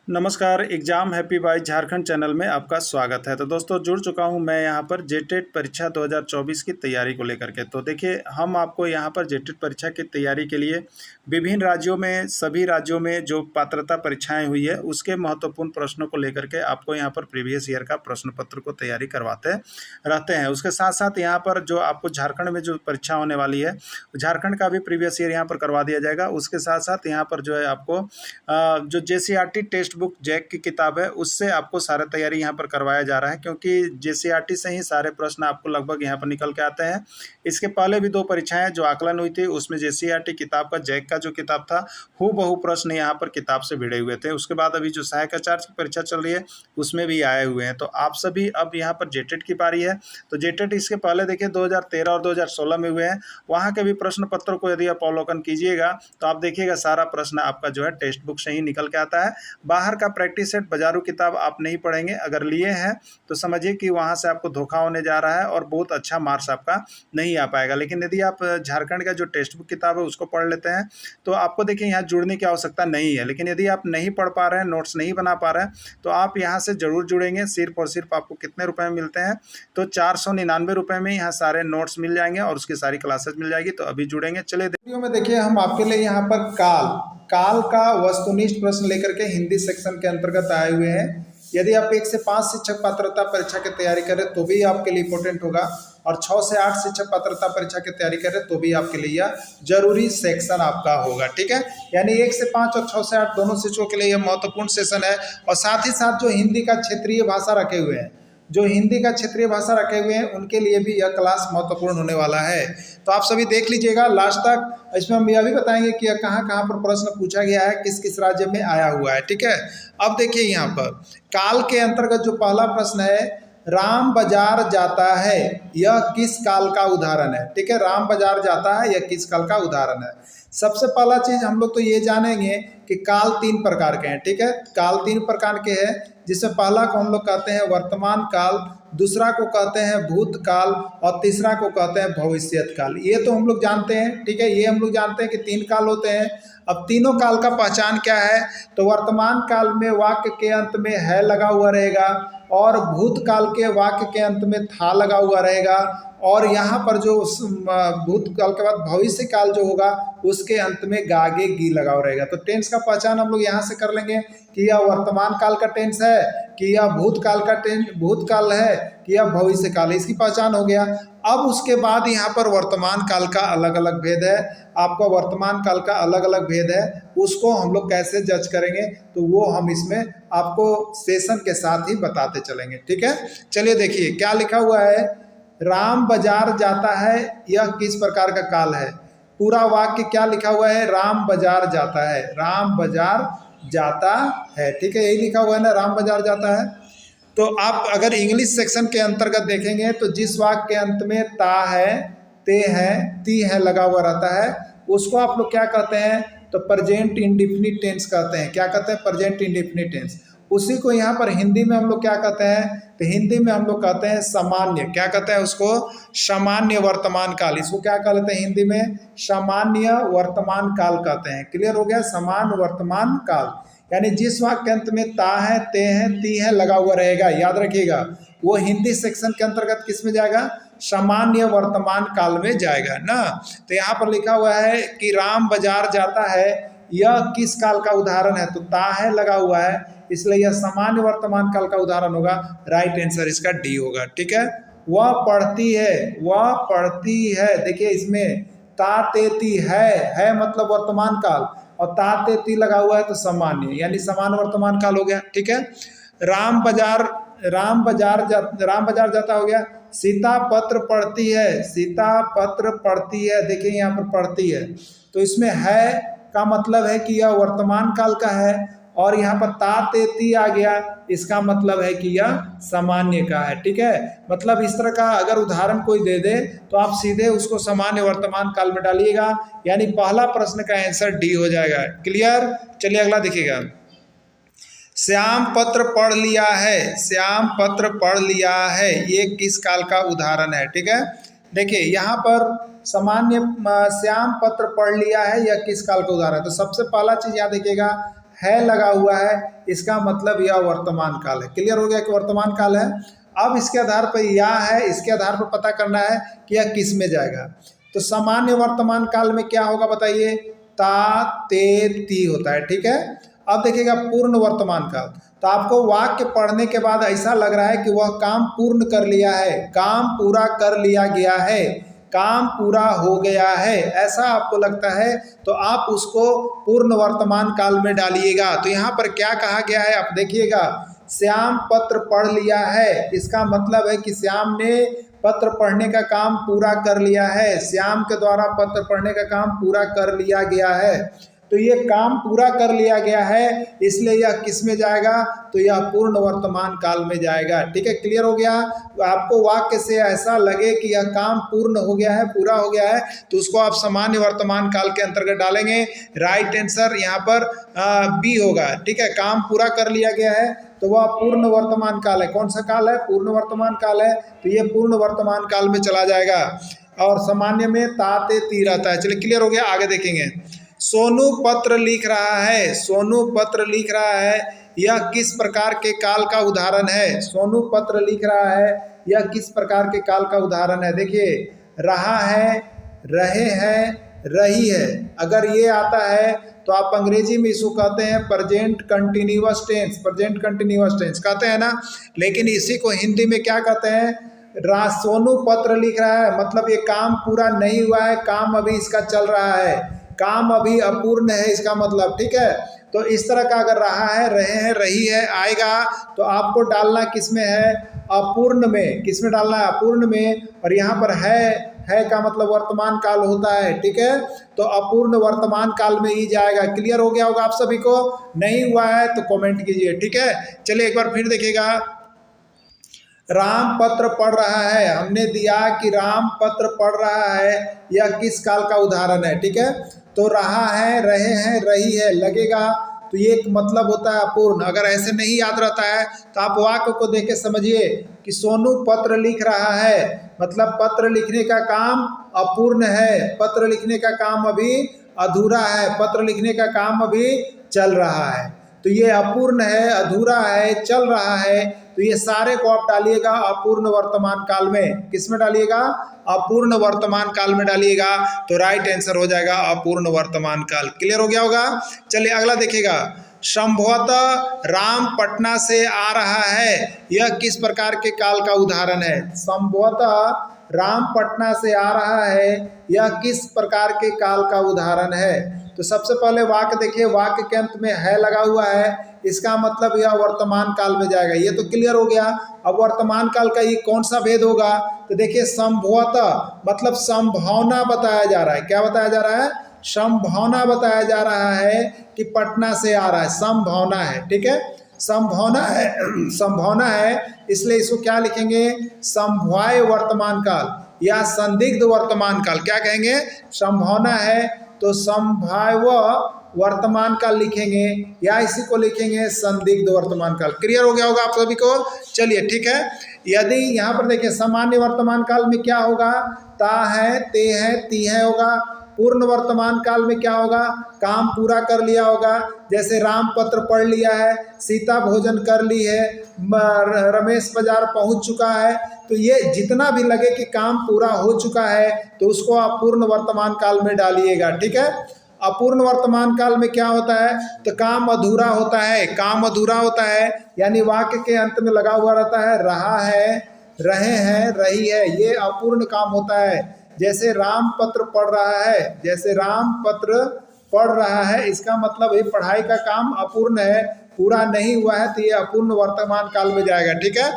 नमस्कार, exam happy by Jharkhand channel में आपका स्वागत है। तो दोस्तों जुड़ चुका हूं मैं यहां पर जेटेट परीक्षा 2024 की तैयारी को लेकर के। तो देखिए हम आपको यहां पर जेटेट परीक्षा की तैयारी के लिए विभिन्न राज्यों में सभी राज्यों में जो पात्रता परीक्षाएं हुई है उसके महत्वपूर्ण प्रश्नों को लेकर के आपको यहां पर प्रीवियस ईयर का प्रश्न पत्र को तैयारी करवाते रहते हैं। उसके साथ साथ यहाँ पर जो आपको झारखंड में जो परीक्षा होने वाली है झारखंड का भी प्रीवियस ईयर यहाँ पर करवा दिया जाएगा। उसके साथ साथ यहाँ पर जो है आपको जो JCRT टेक्स्ट बुक जैक की किताब है उससे आपको सारा तैयारी यहाँ पर करवाया जा रहा है, क्योंकि JCRT से ही सारे प्रश्न आपको लगभग यहाँ पर निकल के आते हैं। इसके पहले भी 2 परीक्षाएं जो आकलन हुई थी उसमें JCRT किताब का जैक का जो किताब था हूबहू प्रश्न यहाँ पर किताब से भिड़े हुए थे। उसके बाद अभी जो सहायक आचार्य की परीक्षा चल रही है उसमें भी आए हुए हैं। तो आप सभी अब यहाँ पर जेटेट की पारी है। तो जेटेट इसके पहले देखिए 2013 और 2016 में हुए हैं, वहाँ के भी प्रश्न पत्रों को यदि आप अवलोकन कीजिएगा तो आप देखिएगा सारा प्रश्न आपका जो है टेक्स्ट बुक से ही निकल के आता है। बाहर का प्रैक्टिस सेट बाजारू किताब आप नहीं पढ़ेंगे, अगर लिए हैं तो समझिए कि वहाँ से आपको धोखा होने जा रहा है और बहुत अच्छा मार्क्स आपका नहीं आ पाएगा। लेकिन यदि आप झारखंड का जो टेक्स्ट बुक किताब है उसको पढ़ लेते हैं तो आपको देखिए यहाँ जुड़ने की आवश्यकता नहीं है। लेकिन यदि आप नहीं पढ़ पा रहे हैं, नोट्स नहीं बना पा रहे हैं, तो आप यहाँ से ज़रूर जुड़ेंगे। सिर्फ और सिर्फ आपको कितने रुपए में मिलते हैं? तो 499 रुपये में यहाँ सारे नोट्स मिल जाएंगे और उसकी सारी क्लासेस मिल जाएगी। तो अभी जुड़ेंगे। चलिए वीडियो में देखिए हम आपके लिए यहाँ पर काल का वस्तुनिष्ठ प्रश्न लेकर के हिंदी सेक्शन के अंतर्गत आए हुए हैं। यदि आप 1 से 5 शिक्षक पात्रता परीक्षा की तैयारी करें तो भी आपके लिए इंपॉर्टेंट होगा, और 6 से 8 शिक्षक पात्रता परीक्षा की तैयारी करें तो भी आपके लिए यह जरूरी सेक्शन आपका होगा। ठीक है, यानी 1 से 5 और 6 से 8 दोनों शिक्षकों के लिए यह महत्वपूर्ण सेशन है। और साथ ही साथ जो हिंदी का क्षेत्रीय भाषा रखे हुए हैं, जो हिंदी का क्षेत्रीय भाषा रखे हुए हैं उनके लिए भी यह क्लास महत्वपूर्ण होने वाला है। तो आप सभी देख लीजिएगा लास्ट तक। इसमें हम यह भी बताएंगे कि कहाँ कहाँ पर प्रश्न पूछा गया है, किस किस राज्य में आया हुआ है। ठीक है, अब देखिए यहाँ पर काल के अंतर्गत जो पहला प्रश्न है, राम बाजार जाता है, यह किस काल का उदाहरण है? ठीक है, राम बाजार जाता है यह किस काल का उदाहरण है? सबसे पहला चीज हम लोग तो ये जानेंगे कि काल 3 प्रकार के हैं। ठीक है, काल 3 प्रकार के हैं, जिसमें पहला को हम लोग कहते हैं वर्तमान काल, दूसरा को कहते हैं भूतकाल और तीसरा को कहते हैं भविष्यत काल। ये तो हम लोग जानते हैं। ठीक है, ये हम लोग जानते हैं कि 3 काल होते हैं। अब तीनों काल का पहचान क्या है? तो वर्तमान काल में वाक्य के अंत में है लगा हुआ रहेगा, और भूतकाल के वाक्य के अंत में था लगा हुआ रहेगा, और यहाँ पर जो भूतकाल के बाद भविष्य काल जो होगा उसके अंत में गागे गी लगा हुआ रहेगा। तो टेंस का पहचान हम लोग यहाँ से कर लेंगे कि यह वर्तमान काल का टेंस है, कि यह भूतकाल है, कि यह भविष्य काल है। इसकी पहचान हो गया। अब उसके बाद यहाँ पर वर्तमान काल का अलग अलग भेद है। आपका वर्तमान काल का अलग अलग भेद है, उसको हम लोग कैसे जज करेंगे तो वो हम इसमें आपको सेशन के साथ ही बताते चलेंगे। ठीक है, चलिए देखिए क्या लिखा हुआ है। राम बाजार जाता है, यह किस प्रकार का काल है? पूरा वाक्य क्या लिखा हुआ है? राम बाजार जाता है, राम बाजार जाता है। ठीक है, यही लिखा हुआ है ना, राम बाजार जाता है। तो आप अगर इंग्लिश सेक्शन के अंतर्गत देखेंगे तो जिस वाक्य के अंत में ता है, ते है, ती है लगा हुआ रहता है उसको आप लोग क्या कहते हैं? तो प्रेजेंट इंडेफिनिट टेंस कहते हैं। क्या कहते हैं? Present indefinite tense. उसी को यहाँ पर हिंदी में हम लोग क्या कहते हैं? तो हिंदी में हम लोग कहते हैं सामान्य। क्या कहते हैं उसको? सामान्य वर्तमान काल। इसको क्या कह लेते हैं हिंदी में? सामान्य वर्तमान काल कहते हैं। क्लियर हो गया? समान वर्तमान काल, यानी जिस वाक्य के अंत में ता है, ते है, ती है लगा हुआ रहेगा, याद रखिएगा, वो हिंदी सेक्शन के अंतर्गत किस में जाएगा? सामान्य वर्तमान काल में जाएगा ना। तो यहाँ पर लिखा हुआ है कि राम बाजार जाता है, यह किस काल का उदाहरण है? तो ता है लगा हुआ है, इसलिए यह सामान्य वर्तमान काल का उदाहरण होगा। राइट आंसर इसका डी होगा। ठीक है, वह पढ़ती है, वह पढ़ती है। देखिए इसमें ता ते ती है मतलब वर्तमान काल, और ता ते ती लगा हुआ है तो सामान्य, यानी समान वर्तमान काल हो गया। ठीक है, राम बाजार जाता हो गया। सीता पत्र पढ़ती है, सीता पत्र पढ़ती है। देखिए यहाँ पर पढ़ती है, तो इसमें है का मतलब है कि यह वर्तमान काल का है, और यहाँ पर ता ते ती आ गया, इसका मतलब है कि यह सामान्य का है। ठीक है, मतलब इस तरह का अगर उदाहरण कोई दे दे तो आप सीधे उसको सामान्य वर्तमान काल में डालिएगा, यानी पहला प्रश्न का आंसर डी हो जाएगा। क्लियर? चलिए अगला देखिएगा। श्याम पत्र पढ़ लिया है, श्याम पत्र पढ़ लिया है, ये किस काल का उदाहरण है? ठीक है, देखिए यहाँ पर सामान्य श्याम पत्र पढ़ लिया है, यह किस काल का उदाहरण है? तो सबसे पहला चीज यहाँ देखिएगा, है लगा हुआ है, इसका मतलब यह वर्तमान काल है। क्लियर हो गया कि वर्तमान काल है। अब इसके आधार पर या है, इसके आधार पर पता करना है कि यह किस में जाएगा। तो सामान्य वर्तमान काल में क्या होगा बताइए, ता ते ती होता है, ठीक है। अब देखिएगा पूर्ण वर्तमान काल, तो आपको वाक्य पढ़ने के बाद ऐसा लग रहा है कि वह काम पूर्ण कर लिया है, काम पूरा कर लिया गया है, काम पूरा हो गया है, ऐसा आपको लगता है तो आप उसको पूर्ण वर्तमान काल में डालिएगा। तो यहाँ पर क्या कहा गया है आप देखिएगा, श्याम पत्र पढ़ लिया है, इसका मतलब है कि श्याम ने पत्र पढ़ने का काम पूरा कर लिया है, श्याम के द्वारा पत्र पढ़ने का काम पूरा कर लिया गया है। तो ये काम पूरा कर लिया गया है, इसलिए यह किस में जाएगा, तो यह पूर्ण वर्तमान काल में जाएगा। ठीक है, क्लियर हो गया। आपको वाक्य से ऐसा लगे कि यह काम पूर्ण हो गया है, पूरा हो गया है, तो उसको आप सामान्य वर्तमान काल के अंतर्गत डालेंगे। राइट आंसर यहाँ पर बी होगा। ठीक है, काम पूरा कर लिया गया है तो वह पूर्ण वर्तमान काल है। कौन सा काल है, पूर्ण वर्तमान काल है, तो ये पूर्ण वर्तमान काल में चला जाएगा। और सामान्य में ताते ती रहता है। चलिए क्लियर हो गया, आगे देखेंगे। सोनू पत्र लिख रहा है, सोनू पत्र लिख रहा है, यह किस प्रकार के काल का उदाहरण है। सोनू पत्र लिख रहा है, यह किस प्रकार के काल का उदाहरण है। देखिए, रहा है, रहे हैं, रही है, अगर ये आता है तो आप अंग्रेजी में इसको कहते हैं present continuous tense, present continuous tense कहते हैं ना, लेकिन इसी को हिंदी में क्या कहते हैं, सोनू पत्र लिख रहा है, मतलब ये काम पूरा नहीं हुआ है, काम अभी इसका चल रहा है, काम अभी अपूर्ण है इसका मतलब। ठीक है, तो इस तरह का अगर रहा है, रहे हैं, रही है आएगा तो आपको डालना किस में है, अपूर्ण में। किस में डालना है, अपूर्ण में। और यहाँ पर है का मतलब वर्तमान काल होता है। ठीक है, तो अपूर्ण वर्तमान काल में ही जाएगा। क्लियर हो गया होगा आप सभी को। नहीं हुआ है तो कमेंट कीजिए। ठीक है, चलिए एक बार फिर देखिएगा। राम पत्र पढ़ रहा है, हमने दिया कि राम पत्र पढ़ रहा है, यह किस काल का उदाहरण है। ठीक है, तो रहा है, रहे हैं, रही है लगेगा तो ये एक मतलब होता है अपूर्ण। अगर ऐसे नहीं याद रहता है तो आप वाक्य को देख के समझिए कि सोनू पत्र लिख रहा है, मतलब पत्र लिखने का काम अपूर्ण है, पत्र लिखने का काम अभी अधूरा है, पत्र लिखने का काम अभी चल रहा है। तो ये अपूर्ण है, अधूरा है, चल रहा है, तो ये सारे को आप डालिएगा अपूर्ण वर्तमान काल में। किस में डालिएगा, अपूर्ण वर्तमान काल में डालिएगा, तो राइट आंसर हो जाएगा अपूर्ण वर्तमान काल। क्लियर हो गया होगा। चलिए अगला देखिएगा। संभवतः राम पटना से आ रहा है, यह किस प्रकार के काल का उदाहरण है। संभवतः राम पटना से आ रहा है, यह किस प्रकार के काल का उदाहरण है। तो सबसे पहले वाक्य देखिए, वाक्य के अंत में है लगा हुआ है, इसका मतलब यह वर्तमान काल में जाएगा। ये तो क्लियर हो गया। अब वर्तमान काल का ये कौन सा भेद होगा, तो देखिए संभवतः मतलब संभावना बताया जा रहा है। क्या बताया जा रहा है, संभावना बताया जा रहा है कि पटना से आ रहा है, संभावना है। ठीक है, संभावना है, संभावना है, इसलिए इसको क्या लिखेंगे, संभाव्य वर्तमान काल या संदिग्ध वर्तमान काल। क्या कहेंगे, संभावना है तो संभाव्य वर्तमान काल लिखेंगे या इसी को लिखेंगे संदिग्ध वर्तमान काल। क्लियर हो गया होगा आप सभी को। चलिए ठीक है, यदि यहाँ पर देखिए सामान्य वर्तमान काल में क्या होगा, ता है, ते है, ती है होगा। पूर्ण वर्तमान काल में क्या होगा, काम पूरा कर लिया होगा, जैसे राम पत्र पढ़ लिया है, सीता भोजन कर ली है, रमेश बाजार पहुंच चुका है। तो ये जितना भी लगे कि काम पूरा हो चुका है तो उसको आप पूर्ण वर्तमान काल में डालिएगा। ठीक है, अपूर्ण वर्तमान काल में क्या होता है, तो काम अधूरा होता है, काम अधूरा होता है, यानी वाक्य के अंत में लगा हुआ रहता है, रहा है, रहे हैं, रही है, ये अपूर्ण काम होता है। जैसे राम पत्र पढ़ रहा है, जैसे राम पत्र पढ़ रहा है, इसका मतलब ये पढ़ाई का काम अपूर्ण है, पूरा नहीं हुआ है, तो ये अपूर्ण वर्तमान काल में जाएगा। ठीक है,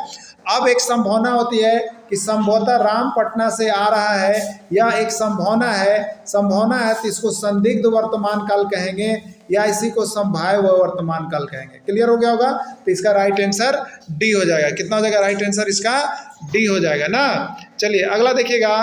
अब एक संभावना होती है कि संभवतः राम पटना से आ रहा है, यह एक संभावना है, संभावना है तो इसको संदिग्ध वर्तमान काल कहेंगे या इसी को संभाव्य वर्तमान काल कहेंगे। क्लियर हो गया होगा। तो इसका राइट आंसर डी हो जाएगा। कितना हो जाएगा राइट आंसर इसका, डी हो जाएगा ना। चलिए अगला देखिएगा।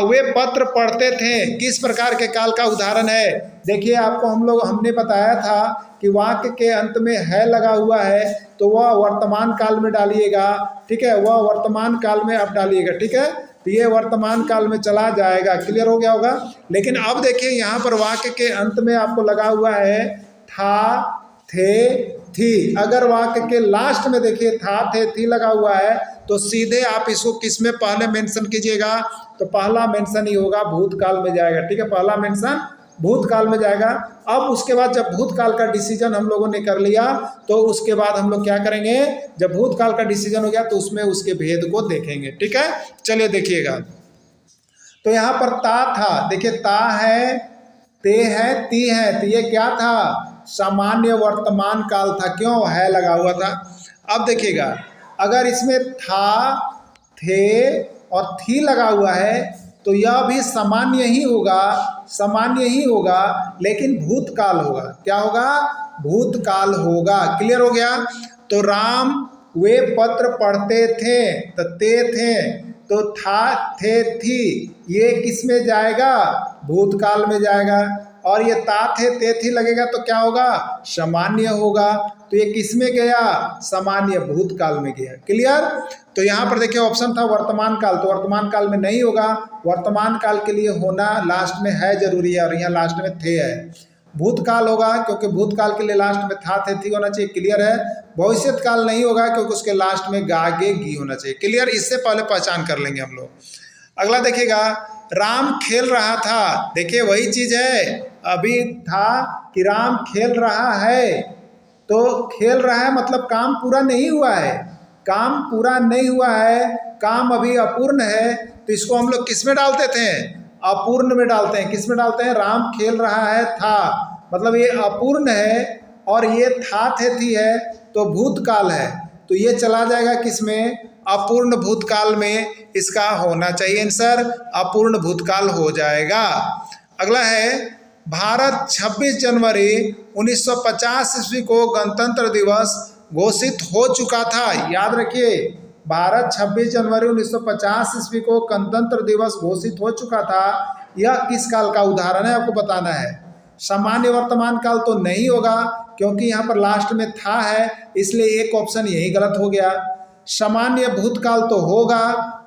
वे पत्र पढ़ते थे, किस प्रकार के काल का उदाहरण है। देखिए आपको हमने बताया था कि वाक्य के अंत में है लगा हुआ है तो वह वर्तमान काल में डालिएगा। ठीक है, वह वर्तमान काल में आप डालिएगा। ठीक है, तो ये वर्तमान काल में चला जाएगा। क्लियर हो गया होगा। लेकिन अब देखिए यहाँ पर वाक्य के अंत में आपको लगा हुआ है था, थे, थी। अगर वाक्य के लास्ट में देखिए था, थे, थी लगा हुआ है तो सीधे आप इसको किस में पहले मेंशन कीजिएगा, तो पहला मेंशन ही होगा भूतकाल में जाएगा। ठीक है, पहला मेंशन भूतकाल में जाएगा। अब उसके बाद जब भूतकाल का डिसीजन हम लोगों ने कर लिया तो उसके बाद हम लोग क्या करेंगे, जब भूतकाल का डिसीजन हो गया तो उसमें उसके भेद को देखेंगे। ठीक है, चलिए देखिएगा। तो यहाँ पर ता था, देखिए ता है, ते है, ती है, तो ये क्या था, सामान्य वर्तमान काल था। क्यों, है लगा हुआ था। अब देखिएगा, अगर इसमें था, थे और थी लगा हुआ है तो यह भी सामान्य ही होगा, सामान्य ही होगा, लेकिन भूतकाल होगा। क्या होगा, भूतकाल होगा। क्लियर हो गया। तो राम वे पत्र पढ़ते थे, तो ते थे, तो था, थे, थी, ये किस में जाएगा, भूतकाल में जाएगा। और ये ता, थे, ते, थी लगेगा तो क्या होगा, सामान्य होगा। तो ये किस में गया, सामान्य भूतकाल में गया। क्लियर। तो यहाँ पर देखिए ऑप्शन था वर्तमान काल, तो वर्तमान काल में नहीं होगा, वर्तमान काल के लिए होना लास्ट में है जरूरी है, और यहाँ लास्ट में थे है। भूतकाल होगा क्योंकि भूतकाल के लिए लास्ट में था, थे, थी होना चाहिए। क्लियर है। भविष्यत काल नहीं होगा क्योंकि उसके लास्ट में गा, गे, गी होना चाहिए। क्लियर, इससे पहले पहचान कर लेंगे हम लोग। अगला देखिएगा, राम खेल रहा था, देखिए वही चीज है, अभी था कि राम खेल रहा है, तो खेल रहा है मतलब काम पूरा नहीं हुआ है, काम पूरा नहीं हुआ है, काम अभी अपूर्ण है, तो इसको हम लोग किस में डालते थे, अपूर्ण में डालते हैं। किस में डालते हैं, राम खेल रहा है था, मतलब ये अपूर्ण है, और ये था, थे, थी है तो भूतकाल है, तो ये चला जाएगा किस में, अपूर्ण भूतकाल में इसका होना चाहिए आंसर, अपूर्ण भूतकाल हो जाएगा। अगला है, भारत 26 जनवरी 1950 ईस्वी को गणतंत्र दिवस घोषित हो चुका था। याद रखिए, भारत 26 जनवरी 1950 ईस्वी को गणतंत्र दिवस घोषित हो चुका था। यह किस काल का उदाहरण है, आपको बताना है। सामान्य वर्तमान काल तो नहीं होगा क्योंकि यहाँ पर लास्ट में था है, इसलिए एक ऑप्शन यही गलत हो गया। सामान्य भूतकाल तो होगा,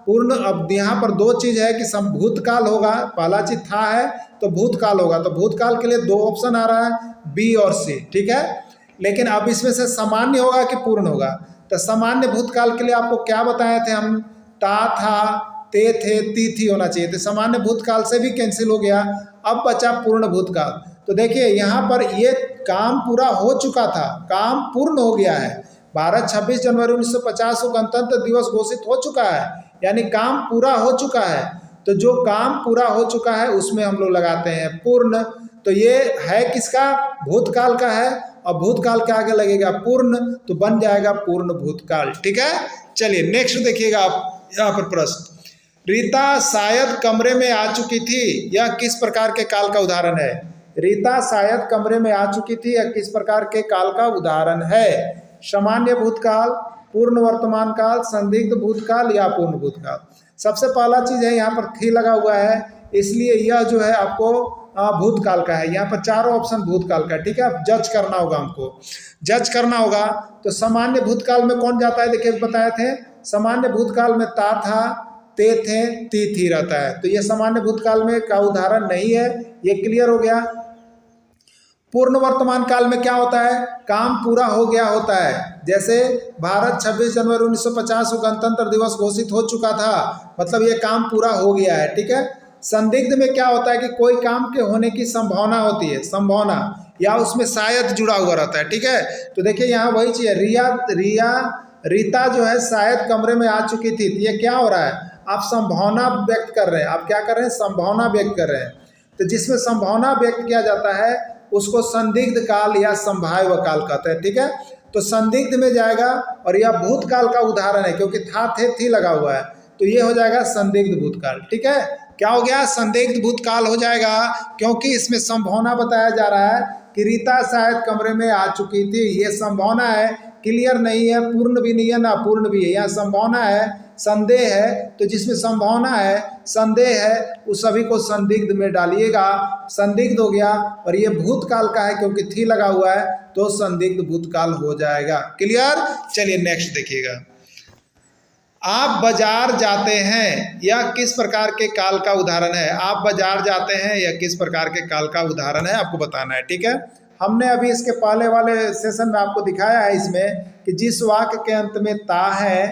पूर्ण, अब यहाँ पर दो चीज है कि भूतकाल होगा, पहला चीज था है तो भूतकाल होगा, तो भूतकाल के लिए दो ऑप्शन आ रहा है, बी और सी। ठीक है, लेकिन अब इसमें से सामान्य होगा कि पूर्ण होगा, तो सामान्य भूतकाल के लिए आपको क्या बताए थे हम, ता, था, ते, थे, ती, थी होना चाहिए, तो सामान्य भूतकाल से भी कैंसिल हो गया। अब बचा पूर्ण भूतकाल। तो देखिए यहाँ पर ये काम पूरा हो चुका था, काम पूर्ण हो गया है। भारत 26 जनवरी 1950 को गणतंत्र दिवस घोषित हो चुका है, यानी काम पूरा हो चुका है। तो जो काम पूरा हो चुका है उसमें हम लोग लगाते हैं पूर्ण, तो ये है किसका, भूतकाल का है, और भूतकाल के आगे लगेगा पूर्ण, तो बन जाएगा पूर्ण भूतकाल। ठीक है, चलिए नेक्स्ट देखिएगा आप यहाँ पर प्रश्न, रीता शायद कमरे में आ चुकी थी, यह किस प्रकार के काल का उदाहरण है। रीता शायद कमरे में आ चुकी थी, यह किस प्रकार के काल का उदाहरण है। सामान्य भूतकाल, पूर्ण वर्तमान काल, संदिग्ध भूतकाल या पूर्ण भूतकाल। सबसे पहला चीज है यहाँ पर थी लगा हुआ है, इसलिए यह जो है आपको भूतकाल का है। यहाँ पर चारों ऑप्शन भूतकाल का है। ठीक है, अब जज करना होगा, हमको जज करना होगा। तो सामान्य भूतकाल में कौन जाता है, देखिए बताए थे, सामान्य भूतकाल में ता, था, ते, थे, ती, थी रहता है, तो यह सामान्य भूतकाल में का उदाहरण नहीं है, ये क्लियर हो गया। पूर्ण वर्तमान काल में क्या होता है, काम पूरा हो गया होता है, जैसे भारत 26 जनवरी 1950 को गणतंत्र दिवस घोषित हो चुका था, मतलब ये काम पूरा हो गया है। ठीक है, संदिग्ध में क्या होता है कि कोई काम के होने की संभावना होती है, संभावना, या उसमें शायद जुड़ा हुआ रहता है। ठीक है, तो देखिए यहाँ वही चीज है, रीता जो है शायद कमरे में आ चुकी थी, तो ये क्या हो रहा है, आप संभावना व्यक्त कर रहे हैं, आप क्या कर रहे हैं, संभावना व्यक्त कर रहे हैं। तो जिसमें संभावना व्यक्त किया जाता है उसको संदिग्ध काल या संभाव्य काल कहते हैं। ठीक है, तो संदिग्ध में जाएगा, और यह भूतकाल का उदाहरण है क्योंकि था, थे, थी लगा हुआ है, तो ये हो जाएगा संदिग्ध भूतकाल। ठीक है, क्या हो गया, संदिग्ध भूतकाल हो जाएगा क्योंकि इसमें संभावना बताया जा रहा है कि रीता शायद कमरे में आ चुकी थी, ये संभावना है, क्लियर नहीं है, पूर्ण भी नहीं है ना पूर्ण भी है, यहाँ संभावना है, संदेह है, तो जिसमें संभावना है, संदेह है, उस सभी को संदिग्ध में डालिएगा, संदिग्ध हो गया, और ये भूतकाल का है क्योंकि थी लगा हुआ है, तो संदिग्ध भूतकाल हो जाएगा। क्लियर, चलिए नेक्स्ट देखिएगा, आप बाजार जाते हैं, यह किस प्रकार के काल का उदाहरण है। आप बाजार जाते हैं, यह किस प्रकार के काल का उदाहरण है, आपको बताना है। ठीक है, हमने अभी इसके पहले वाले सेशन में आपको दिखाया है इसमें कि जिस वाक्य के अंत में ता है,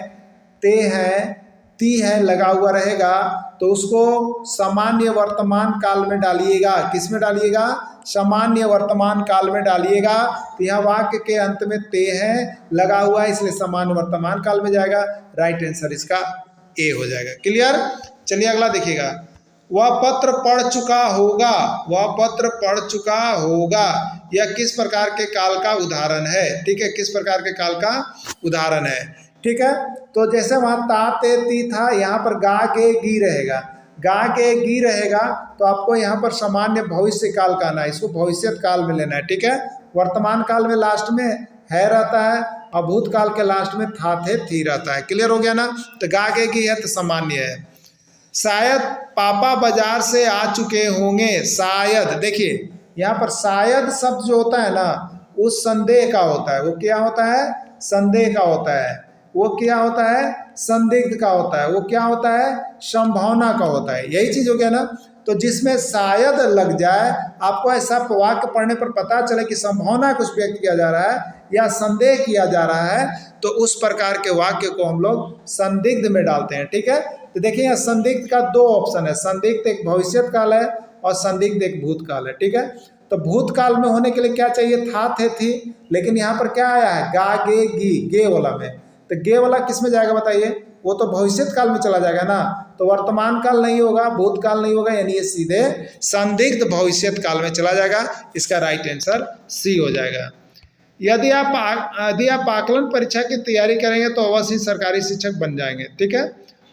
ते है, ती है लगा हुआ रहेगा तो उसको सामान्य वर्तमान काल में डालिएगा। किस में डालिएगा? सामान्य वर्तमान काल में डालिएगा। तो यह वाक्य के अंत में ते है लगा हुआ है इसलिए सामान्य वर्तमान काल में जाएगा। राइट आंसर इसका ए हो जाएगा। क्लियर? चलिए अगला देखिएगा। वह पत्र पढ़ चुका होगा, वह पत्र पढ़ चुका होगा, यह किस प्रकार के काल का उदाहरण है? ठीक है, किस प्रकार के काल का उदाहरण है? ठीक है, तो जैसे वहां ता ते ती था, यहाँ पर गा गे गी रहेगा। गा गे गी रहेगा तो आपको यहाँ पर सामान्य भविष्य काल का आना है, इसको भविष्यत काल में लेना है। ठीक है, वर्तमान काल में लास्ट में है रहता है और भूतकाल के लास्ट में था थे थी रहता है। क्लियर हो गया ना? तो गा गे गी है तो सामान्य है। शायद पापा बाजार से आ चुके होंगे, शायद देखिए यहाँ पर शायद शब्द जो होता है ना वो संदेह का होता है। वो क्या होता है? संदेह का होता है। वो क्या होता है? संदिग्ध का होता है। वो क्या होता है? संभावना का होता है। यही चीज हो गया ना। तो जिसमें शायद लग जाए, आपको ऐसा वाक्य पढ़ने पर पता चले कि संभावना कुछ व्यक्त किया जा रहा है या संदेह किया जा रहा है, तो उस प्रकार के वाक्य को हम लोग संदिग्ध में डालते हैं। ठीक है, तो देखिए यहाँ संदिग्ध का दो ऑप्शन है। संदिग्ध एक भविष्यत काल है और संदिग्ध एक भूतकाल है। ठीक है, तो भूतकाल में होने के लिए क्या चाहिए? था थे थी, लेकिन यहाँ पर क्या आया है? गा गे गी, गे वाला में। तो गे वाला किस में जाएगा बताइए? वो तो भविष्यत काल में चला जाएगा ना, तो वर्तमान काल नहीं होगा, भूतकाल नहीं होगा, यानी ये सीधे संदिग्ध भविष्यत काल में चला जाएगा। इसका राइट आंसर सी हो जाएगा। यदि आप आकलन परीक्षा की तैयारी करेंगे तो अवश्य सरकारी शिक्षक बन जाएंगे। ठीक है,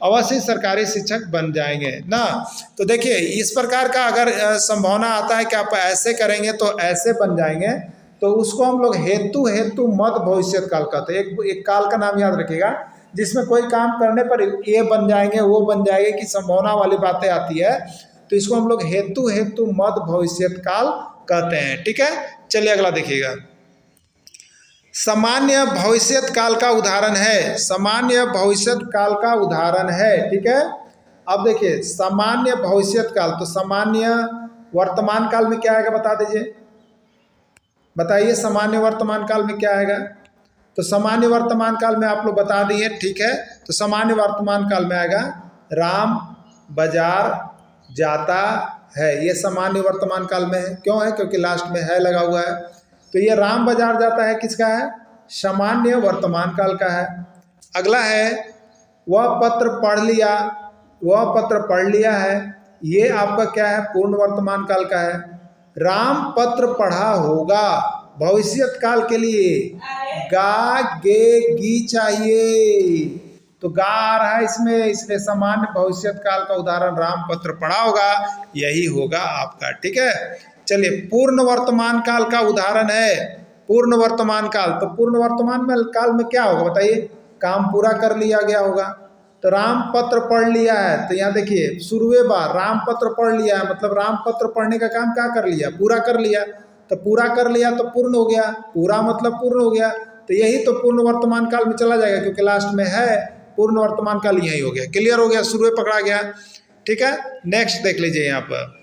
अवश्य सरकारी शिक्षक बन जाएंगे ना। तो देखिए इस प्रकार का अगर संभावना आता है कि आप ऐसे करेंगे तो ऐसे बन जाएंगे, तो उसको हम लोग हेतु मत भविष्यत काल कहते हैं। एक काल का नाम याद रखिएगा जिसमें कोई काम करने पर ये बन जाएंगे वो बन जाएंगे की संभावना वाली बातें आती है, तो इसको हम लोग हेतु मत भविष्यत काल कहते हैं। ठीक है, चलिए अगला देखिएगा। सामान्य भविष्यत काल का उदाहरण है, सामान्य भविष्यत काल का उदाहरण है। ठीक है, अब देखिए सामान्य भविष्यत काल, तो सामान्य वर्तमान काल में क्या आएगा बता दीजिए, बताइए सामान्य वर्तमान काल में क्या आएगा? तो सामान्य वर्तमान काल में आप लोग बता दिए। ठीक है, तो सामान्य वर्तमान काल में आएगा राम बाजार जाता है। ये सामान्य वर्तमान काल में है। क्यों है? क्योंकि लास्ट में है लगा हुआ है। तो ये राम बाजार जाता है किसका है? सामान्य वर्तमान काल का है। अगला है वह पत्र पढ़ लिया, वह पत्र पढ़ लिया है, ये आपका क्या है? पूर्ण वर्तमान काल का है। राम पत्र पढ़ा होगा भविष्यत काल के लिए गा गे गी चाहिए, तो गा आ रहा है इसमें, इसलिए सामान्य भविष्यत काल का उदाहरण राम पत्र पढ़ा होगा, यही होगा आपका। ठीक है, चलिए पूर्ण वर्तमान काल का उदाहरण है पूर्ण वर्तमान काल। तो पूर्ण वर्तमान में काल में क्या होगा बताइए? काम पूरा कर लिया गया होगा। तो राम पत्र पढ़ लिया है, तो यहाँ देखिए शुरुए बार राम पत्र पढ़ लिया है, मतलब राम पत्र पढ़ने का काम क्या कर लिया? पूरा कर लिया। तो पूरा कर लिया तो पूर्ण हो गया, पूरा मतलब पूर्ण हो गया, तो यही तो पूर्ण वर्तमान काल में चला जाएगा क्योंकि लास्ट में है। पूर्ण वर्तमान काल यही हो गया। क्लियर हो गया? शुरुए पकड़ा गया। ठीक है, नेक्स्ट देख लीजिए यहाँ पर।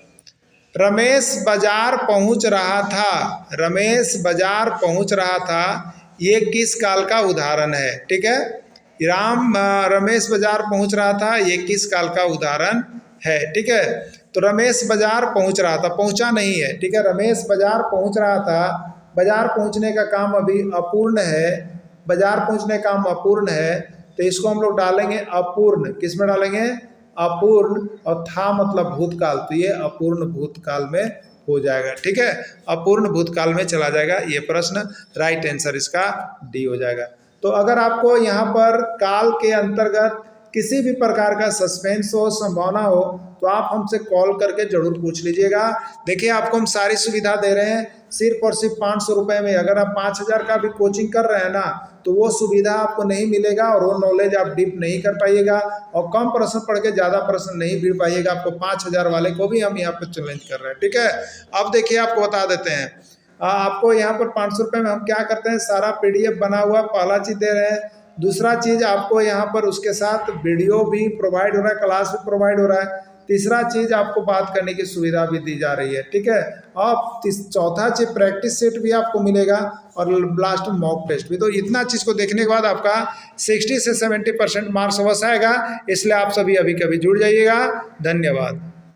रमेश बाजार पहुंच रहा था, रमेश बाजार पहुंच रहा था, ये किस काल का उदाहरण है? ठीक है, रमेश बाजार पहुंच रहा था, ये किस काल का उदाहरण है? ठीक है, तो रमेश बाजार पहुंच रहा था, पहुंचा नहीं है। ठीक है, रमेश बाजार पहुंच रहा था, बाजार पहुंचने का काम अभी अपूर्ण है, बाजार पहुंचने का काम अपूर्ण है, तो इसको हम लोग डालेंगे अपूर्ण। किस में डालेंगे? अपूर्ण, और था मतलब भूतकाल, तो ये अपूर्ण भूतकाल में हो जाएगा। ठीक है, अपूर्ण भूतकाल में चला जाएगा ये प्रश्न। राइट आंसर इसका डी हो जाएगा। तो अगर आपको यहाँ पर काल के अंतर्गत किसी भी प्रकार का सस्पेंस हो, संभावना हो, तो आप हमसे कॉल करके जरूर पूछ लीजिएगा। देखिए आपको हम सारी सुविधा दे रहे हैं सिर्फ और सिर्फ 500 रुपये में। अगर आप 5000 का भी कोचिंग कर रहे हैं ना, तो वो सुविधा आपको नहीं मिलेगा और वो नॉलेज आप डीप नहीं कर पाइएगा और कम प्रश्न पढ़ के ज़्यादा प्रश्न नहीं भिड़ पाइएगा। आपको 5000 वाले को भी हम यहाँ पर चैलेंज कर रहे हैं। ठीक है, अब देखिए आपको बता देते हैं, आपको यहाँ पर 500 रुपये में हम क्या करते हैं, सारा PDF बना हुआ पहला चीज़ दे रहे हैं। दूसरा चीज़ आपको यहाँ पर उसके साथ वीडियो भी प्रोवाइड हो रहा है, क्लास भी प्रोवाइड हो रहा है। तीसरा चीज़ आपको बात करने की सुविधा भी दी जा रही है, ठीक है। अब चौथा चीज प्रैक्टिस सेट भी आपको मिलेगा और लास्ट में मॉक टेस्ट भी। तो इतना चीज़ को देखने के बाद आपका 60 से 70% मार्क्स अवश्य आएगा, इसलिए आप सभी अभी कभी जुड़ जाइएगा। धन्यवाद।